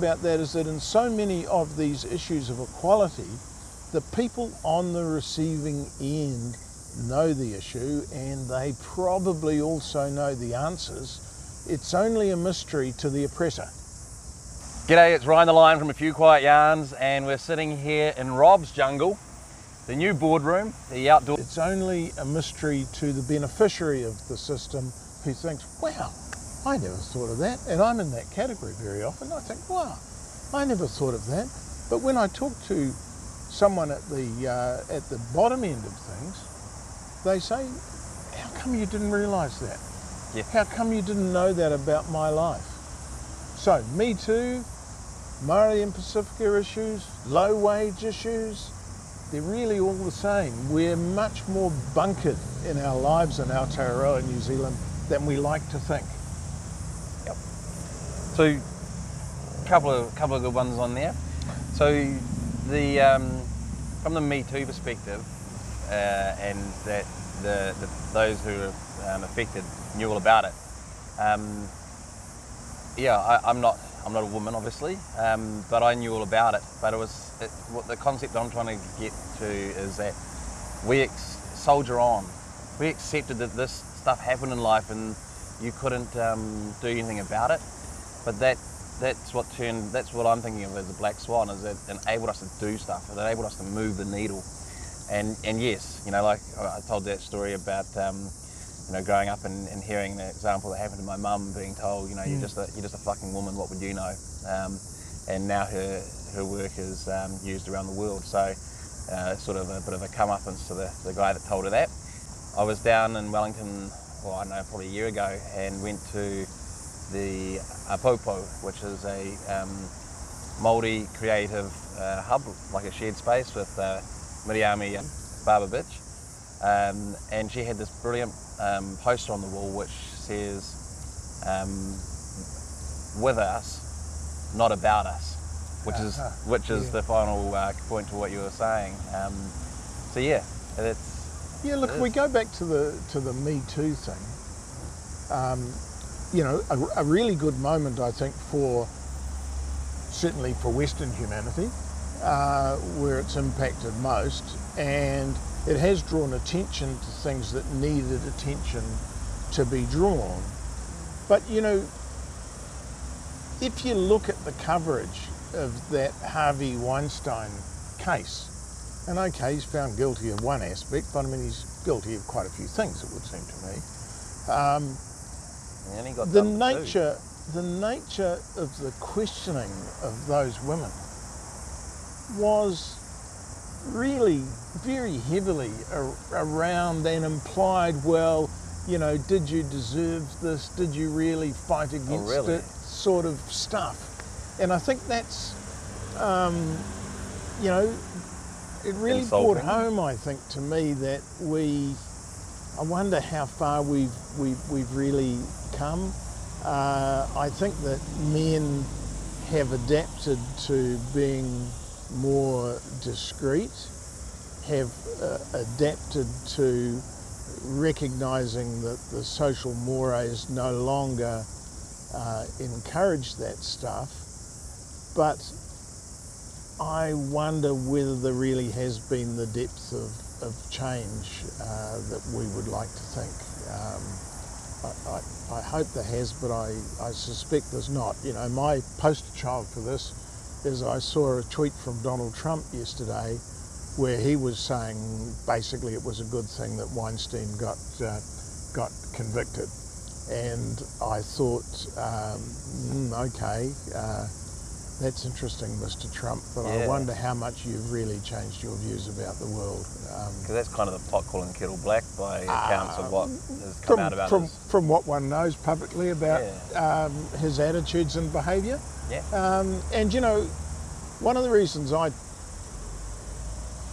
about that is that in so many of these issues of equality, the people on the receiving end know the issue and they probably also know the answers. It's only a mystery to the oppressor. G'day, it's Ryan the Lion from A Few Quiet Yarns, and we're sitting here in Rob's jungle, the new boardroom, the outdoor. It's only a mystery to the beneficiary of the system who thinks, wow, I never thought of that. And I'm in that category very often. I think, wow, I never thought of that. But when I talk to someone at the bottom end of things, they say, how come you didn't realise that? Yeah. How come you didn't know that about my life? So, Me Too, Maori and Pacifica issues, low wage issues, they're really all the same. We're much more bunkered in our lives in Aotearoa, New Zealand, than we like to think. Yep. So, couple of good ones on there. So, the from the Me Too perspective, and that those who are affected knew all about it. Yeah, I'm not a woman, obviously, but I knew all about it. But what the concept I'm trying to get to is that we soldier on. We accepted that this stuff happened in life, and you couldn't do anything about it. But that's what I'm thinking of as a black swan, is it enabled us to do stuff. It enabled us to move the needle. And yes, you know, like I told that story about you know, growing up and hearing the example that happened to my mum, being told, you know, you're just a fucking woman, what would you know? And now her work is used around the world. So sort of a bit of a comeuppance to the guy that told her that. I was down in Wellington, well, I don't know, probably a year ago, and went to the Apopo, which is a Māori creative hub, like a shared space with Miriami and Baba Bitch. And she had this brilliant poster on the wall which says, with us, not about us, which is the final point to what you were saying. So yeah, look, if we go back to the Me Too thing, you know, a really good moment, I think, certainly for Western humanity, where it's impacted most, and it has drawn attention to things that needed attention to be drawn. But, you know, if you look at the coverage of that Harvey Weinstein case, and okay, he's found guilty of one aspect, but I mean, he's guilty of quite a few things, it would seem to me. And he got the nature of the questioning of those women was really very heavily around and implied, well, you know, did you deserve this? Did you really fight against it? Sort of stuff. And I think that's, you know, it really brought home, I think, to me that I wonder how far we've really come. I think that men have adapted to being more discreet, have adapted to recognising that the social mores no longer encourage that stuff, but I wonder whether there really has been the depth of change that we would like to think. I hope there has, but I suspect there's not. You know, my poster child for this is I saw a tweet from Donald Trump yesterday where he was saying basically it was a good thing that Weinstein got convicted. And I thought, okay, that's interesting, Mr. Trump, but yeah. I wonder how much you've really changed your views about the world. Because that's kind of the pot calling kettle black by accounts of what has come out about from what one knows publicly about his attitudes and behaviour. Yeah. And you know, one of the reasons I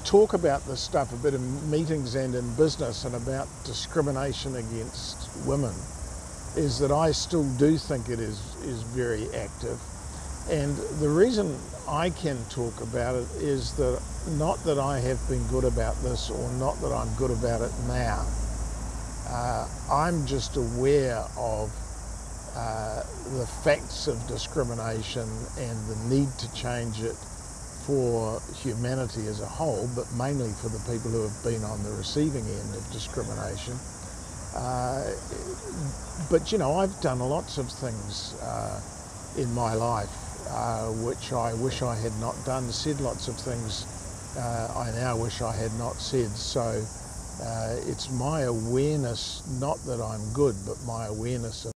talk about this stuff a bit in meetings and in business and about discrimination against women is that I still do think it is very active. And the reason I can talk about it is that not that I have been good about this or not that I'm good about it now. I'm just aware of the facts of discrimination and the need to change it for humanity as a whole, but mainly for the people who have been on the receiving end of discrimination. But you know, I've done lots of things in my life which I wish I had not done, said lots of things I now wish I had not said. So it's my awareness, not that I'm good, but my awareness of